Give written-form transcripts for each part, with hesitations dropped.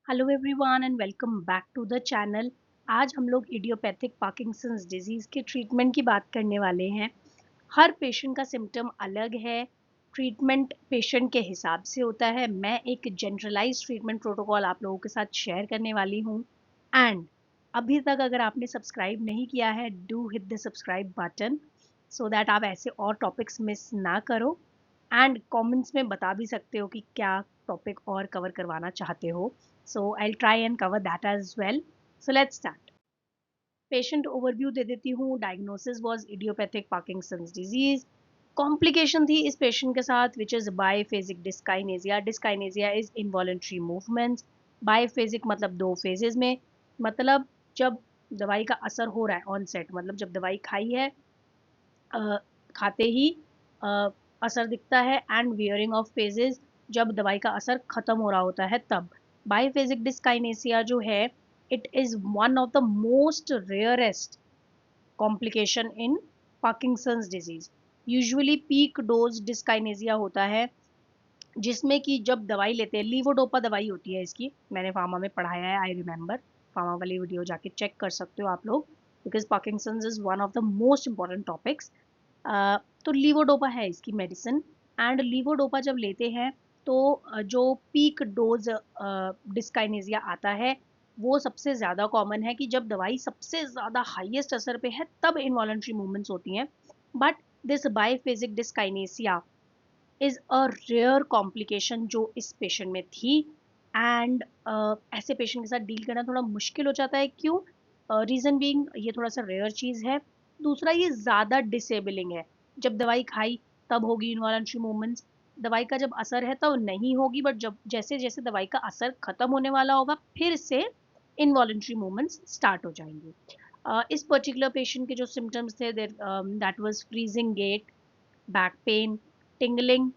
Hello everyone and welcome back to the channel. आज हम लोग इडियोपैथिक पार्किंसंस डिजीज़ के ट्रीटमेंट की बात करने वाले हैं। हर पेशेंट का सिम्टम अलग है, ट्रीटमेंट पेशेंट के हिसाब से होता है। मैं एक जनरलाइज्ड ट्रीटमेंट प्रोटोकॉल आप लोगों के साथ शेयर करने वाली हूँ। एंड अभी तक अगर आपने सब्सक्राइब नहीं किया है, do hit the subscribe button so that आप ऐसे और टॉपिक्स मिस ना करो। एंड कमेंट्स में बता भी सकते हो कि क्या टॉपिक और कवर करवाना चाहते हो। So I'll try and cover that as well. So let's start. Patient overview दे देती हूँ। Diagnosis was idiopathic Parkinson's disease. Complication थी इस पेशेंट के साथ which is biphasic dyskinesia. Dyskinesia is involuntary movements. Biphasic मतलब दो फेजेस में, मतलब जब दवाई का असर हो रहा है ऑन सेट, मतलब जब दवाई खाई है, खाते ही अ, असर दिखता है। एंड वियरिंग ऑफ फेजेस जब दवाई का असर खत्म हो रहा होता है तब। बायफेजिक डिस्काइनेसिया जो है, it is one of the most rarest complication in Parkinson's disease. Usually peak dose dyskinesia होता है, जिसमें कि जब दवाई लेते हैं, लीवोडोपा दवाई होती है इसकी, मैंने फार्मा में पढ़ाया है, आई रिमेंबर। फार्मा वाली वीडियो जाके चेक कर सकते हो आप लोग, because Parkinson's is one of the most important topics. तो लीवोडोपा है इसकी मेडिसिन। एंड लीवोडोपा जब लेते हैं तो जो पीक डोज डिस्काइनेजिया आता है, वो सबसे ज़्यादा कॉमन है कि जब दवाई सबसे ज़्यादा हाईएस्ट असर पे है तब इनवॉलेंट्री मूवमेंट्स होती हैं। But this biphasic dyskinesia is a rare complication जो इस पेशेंट में थी। एंड ऐसे पेशेंट के साथ डील करना थोड़ा मुश्किल हो जाता है। क्यों? रीज़न बीइंग ये थोड़ा सा रेयर चीज़ है। दूसरा, ये ज़्यादा डिसेबलिंग है। जब दवाई खाई तब होगी इनवॉलेंट्री मूवमेंट्स, दवाई का जब असर है तब नहीं होगी, बट जब जैसे जैसे दवाई का असर खत्म होने वाला होगा फिर से इनवॉलेंट्री मूवमेंट्स स्टार्ट हो जाएंगे। इस पर्टिकुलर पेशेंट के जो सिम्टम्स थे, that was freezing gait, back pain, tingling,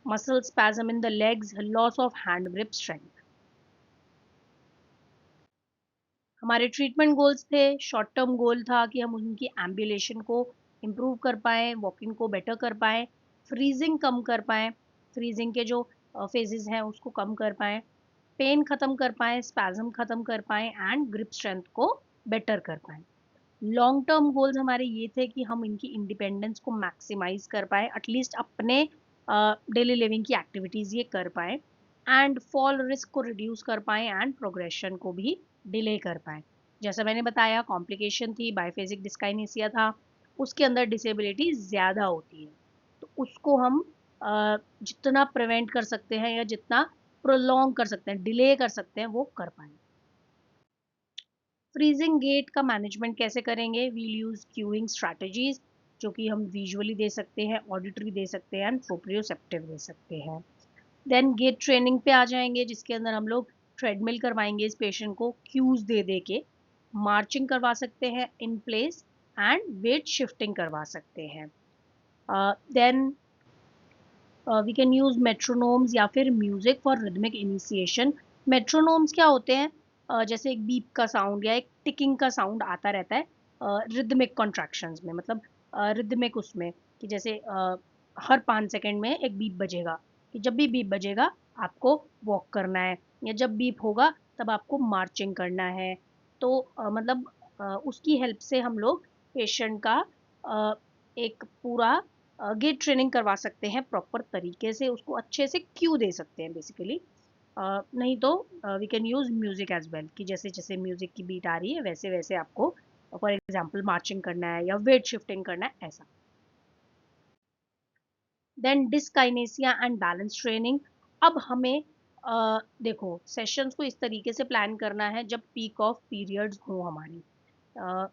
muscle spasm in the legs, loss of hand grip strength. हमारे ट्रीटमेंट गोल्स थे, शॉर्ट टर्म गोल था कि हम उनकी एम्बुलेशन को इम्प्रूव कर पाएँ, वॉकिंग को बेटर कर पाएँ, फ्रीजिंग कम कर पाएँ, फ्रीजिंग के जो फेजेस हैं उसको कम कर पाएँ, पेन खत्म कर पाएँ, स्पैज़म खत्म कर पाएँ एंड ग्रिप स्ट्रेंथ को बेटर कर पाएँ। लॉन्ग टर्म गोल्स हमारे ये थे कि हम इनकी इंडिपेंडेंस को मैक्सिमाइज कर पाए, एटलीस्ट अपने डेली लिविंग की एक्टिविटीज़ ये कर पाए, एंड फॉल रिस्क को रिड्यूस कर पाए एंड प्रोग्रेशन को भी डिले कर पाए। जैसा मैंने बताया, कॉम्प्लिकेशन थी, बायफेजिक डिस्काइनेसिया था, उसके अंदर डिसेबिलिटी ज़्यादा होती है। तो उसको हम जितना प्रिवेंट कर सकते हैं या जितना प्रोलॉन्ग कर सकते हैं, डिले कर सकते हैं, वो कर पाए। फ्रीजिंग गेट का मैनेजमेंट कैसे करेंगे? वील यूज क्यूइंग स्ट्रैटेजीज, जो कि हम विजुअली दे सकते हैं, ऑडिटरी दे सकते हैं एंड प्रोप्रियोसेप्टिव दे सकते हैं। देन गेट ट्रेनिंग पे आ जाएंगे, जिसके अंदर हम लोग ट्रेडमिल करवाएंगे इस पेशेंट को, क्यूज दे दे के मार्चिंग करवा सकते हैं in place and weight shifting करवा सकते हैं। Then we can use metronomes या फिर music for rhythmic initiation. Metronomes क्या होते हैं? जैसे एक बीप का साउंड या एक टिकिंग का साउंड आता रहता है रिदमिक कॉन्ट्रैक्शंस में, मतलब रिदमिक उसमें, कि जैसे हर 5 सेकंड में एक बीप बजेगा, कि जब भी बीप बजेगा आपको वॉक करना है, या जब बीप होगा तब आपको मार्चिंग करना है। तो मतलब उसकी हेल्प से हम लोग पेशेंट का अ, एक पूरा गेट ट्रेनिंग करवा सकते हैं, प्रॉपर तरीके से उसको अच्छे से क्यू दे सकते हैं बेसिकली। नहीं तो we can use music as well, कि जैसे जैसे म्यूजिक की बीट आ रही है वैसे वैसे आपको फॉर एग्जांपल मार्चिंग करना है या वेट शिफ्टिंग करना है, ऐसा। Then dyskinesia and balance training. अब हमें देखो, सेशंस को इस तरीके से प्लान करना है जब पीक ऑफ पीरियड्स हो हमारी,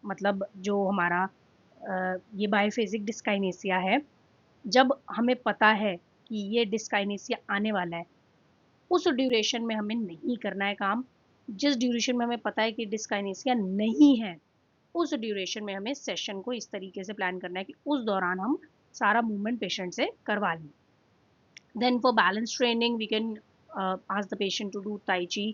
मतलब जो हमारा ये बायोफेजिक डिस्काइनेसिया है, जब हमें पता है कि ये डिस्काइनेसिया आने वाला है, उस ड्यूरेशन में हमें नहीं करना है काम। जिस ड्यूरेशन में हमें पता है कि डिस्काइनेसिया नहीं है, उस ड्यूरेशन में हमें सेशन को इस तरीके से प्लान करना है कि उस दौरान हम सारा मूवमेंट पेशेंट से करवा लें। Then for balance training we can ask the patient to do tai chi,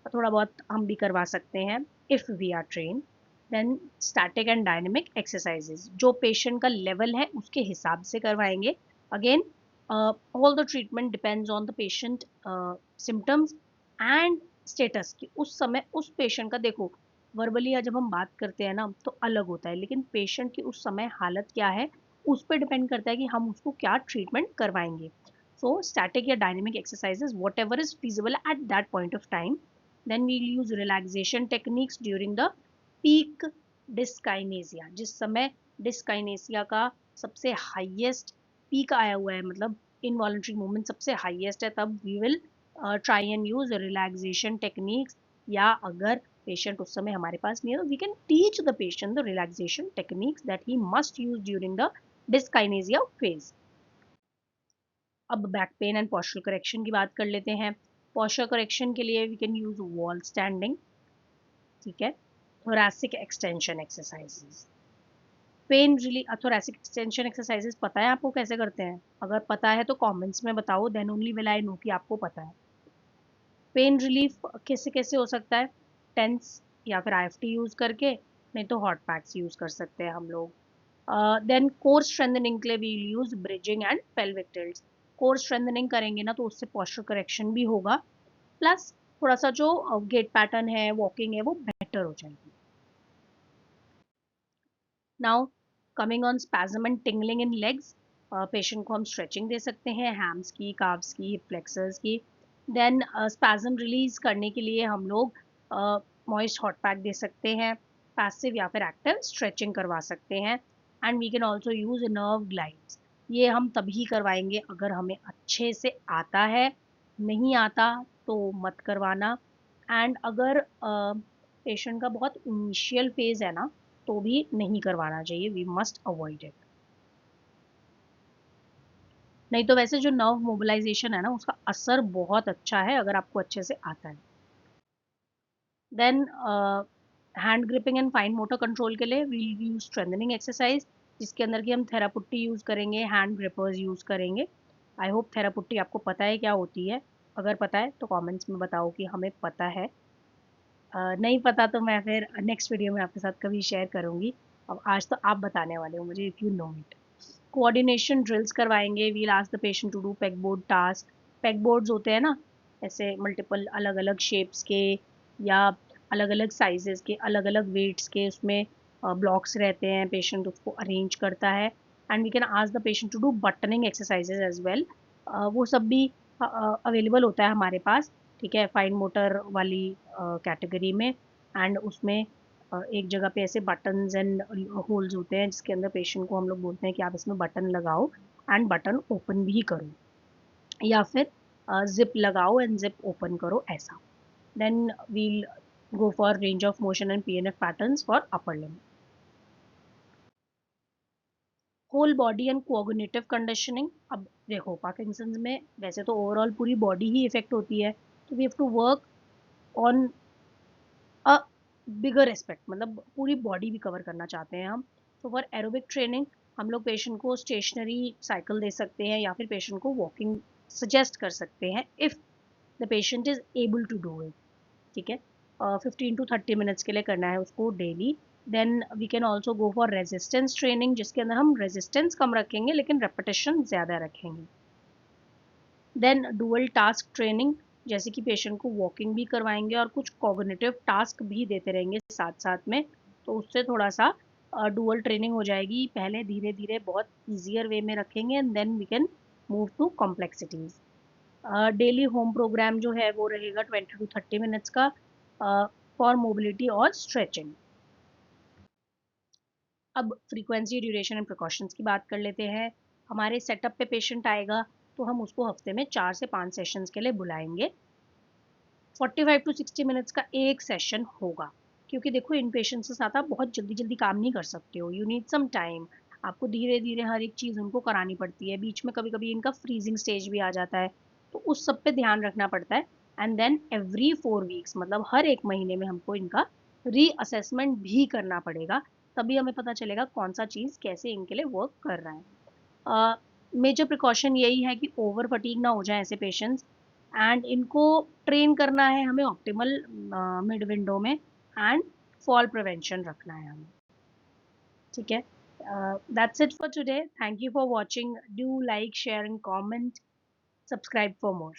थोड़ा बहुत हम भी करवा सकते हैं if we are train. Then static and dynamic exercises, जो पेशेंट का लेवल है उसके हिसाब से करवाएंगे। Again all the treatment depends on the patient symptoms and status की, उस समय उस पेशेंट का देखो, वर्बली जब हम बात करते हैं ना तो अलग होता है, लेकिन पेशेंट की उस समय हालत क्या है उस पर डिपेंड करता है कि हम उसको क्या ट्रीटमेंट करवाएंगे. सो स्टैटिक या dynamic exercises whatever is feasible at that point of time. Then we use relaxation techniques during the peak dyskinesia, जिस समय डिस्काइनेसिया का सबसे हाईएस्ट पीक आया हुआ है, मतलब इनवॉलंटरी मूवमेंट सबसे हाईएस्ट है, तब we will try and use relaxation techniques. या अगर पेशेंट उस समय हमारे पास नहीं है तो we can teach the patient the relaxation techniques that he must use during the dyskinesia phase. अब back pain and posture correction की बात कर लेते हैं. पोस्चर करेक्शन के लिए we can use wall standing, ठीक है. Thoracic extension exercises, pain relief. Thoracic extension exercises पता है आपको कैसे करते हैं? अगर पता है तो कमेंट्स में बताओ, then only will I know कि आपको पता है. पेन रिलीफ कैसे कैसे हो सकता है? टेंस या फिर आईएफटी यूज करके, नहीं तो हॉट पैक्स यूज कर सकते हैं हम लोग. देन कोर स्ट्रेंथनिंग के लिए we use bridging and pelvic tilts. Core strengthening करेंगे ना तो उससे पोस्चर करेक्शन भी होगा, प्लस थोड़ा सा जो गेट पैटर्न है, वॉकिंग है, वो बेटर हो जाएगी. Now coming on spasm and tingling in legs, patient को हम स्ट्रेचिंग दे सकते हैं हैम्स की, काव्स की, हिप फ्लेक्सर्स की. देन स्पैज्म रिलीज करने के लिए हम लोग मॉइस्ट हॉट पैक दे सकते हैं, पैसिव या फिर एक्टिव स्ट्रेचिंग करवा सकते हैं. And we can also use nerve glides. ये हम तभी करवाएंगे अगर हमें अच्छे से आता है, नहीं आता तो मत करवाना. एंड अगर पेशेंट का बहुत इनिशियल फेज है ना तो भी नहीं करवाना चाहिए, वी मस्ट अवॉइड इट. नहीं तो वैसे जो नर्व मोबिलाइजेशन है ना उसका असर बहुत अच्छा है अगर आपको अच्छे से आता है. Then hand gripping and fine motor control के लिए वी यूज स्ट्रेंथनिंग एक्सरसाइज, जिसके अंदर की हम थेरापुट्टी यूज करेंगे, हैंड ग्रिपर्स यूज करेंगे. आई होप थेरापुट्टी आपको पता है क्या होती है. अगर पता है तो कमेंट्स में बताओ कि हमें पता है. नहीं पता तो मैं फिर नेक्स्ट वीडियो में आपके साथ कभी शेयर करूंगी. अब आज तो आप बताने वाले हो मुझे, if you know it. Coordination drills करवाएंगे, will ask the patient to do peg board task. Peg boards होते हैं ना, ऐसे मल्टीपल अलग अलग शेप्स के या अलग अलग साइजेस के, अलग अलग वेट्स के, उसमें ब्लॉक्स रहते हैं, पेशेंट उसको अरेंज करता है. And we can ask the patient to do buttoning exercises as well. वो सब भी अवेलेबल होता है हमारे पास, ठीक है, फाइन मोटर वाली कैटेगरी में. एंड उसमें एक जगह पे ऐसे बटन्स एंड होल्स होते हैं जिसके अंदर पेशेंट को हम लोग बोलते हैं कि आप इसमें बटन लगाओ एंड बटन ओपन भी करो, या फिर जिप लगाओ एंड जिप ओपन करो, ऐसा. Then we'll go for range of motion and PNF patterns for upper limb. Whole body and coordinative conditioning. अब देखो पार्किंसंस में वैसे तो ओवरऑल पूरी बॉडी ही इफेक्ट होती है, तो we have to work on a bigger aspect, मतलब पूरी बॉडी भी कवर करना चाहते हैं हम. तो फॉर एरोबिक ट्रेनिंग हम लोग पेशेंट को स्टेशनरी साइकिल दे सकते हैं या फिर पेशेंट को वॉकिंग सजेस्ट कर सकते हैं if the patient is able to do it, ठीक है. 15 to 30 मिनट्स के लिए करना है उसको daily. Then we can also go for resistance training, जिसके अंदर हम रेजिस्टेंस कम रखेंगे लेकिन रेपिटेशन ज़्यादा रखेंगे. देन डुअल टास्क ट्रेनिंग, जैसे कि पेशेंट को वॉकिंग भी करवाएंगे और कुछ कॉग्निटिव टास्क भी देते रहेंगे साथ साथ में, तो उससे थोड़ा सा डुअल ट्रेनिंग हो जाएगी. पहले धीरे धीरे बहुत ईजियर वे में रखेंगे and then we can move to complexities. Daily home program जो है वो रहेगा 20 to 30 मिनट्स का फॉर मोबिलिटी और स्ट्रेचिंग. अब फ्रीक्वेंसी, ड्यूरेशन एंड प्रिकॉशंस की बात कर लेते हैं. हमारे सेटअप पे पेशेंट आएगा तो हम उसको हफ्ते में 4 से 5 सेशंस के लिए बुलाएंगे. 45 to 60 मिनट्स का एक सेशन होगा, क्योंकि देखो इन पेशेंट्स के साथ आप बहुत जल्दी जल्दी काम नहीं कर सकते हो, यू नीड सम टाइम. आपको धीरे धीरे हर एक चीज़ उनको करानी पड़ती है, बीच में कभी कभी इनका फ्रीजिंग स्टेज भी आ जाता है, तो उस सब पे ध्यान रखना पड़ता है. एंड देन एवरी 4 वीक्स, मतलब हर एक महीने में हमको इनका रीअसेसमेंट भी करना पड़ेगा, तभी हमें पता चलेगा कौन सा चीज़ कैसे इनके लिए वर्क कर रहा है. मेजर प्रिकॉशन यही है कि ओवर फटीग ना हो जाए ऐसे पेशेंट्स, एंड इनको ट्रेन करना है हमें ऑप्टिमल मिड विंडो में, एंड फॉल प्रिवेंशन रखना है हमें, ठीक है. That's it for today. Thank you for watching. Do like, share and comment. Subscribe for more.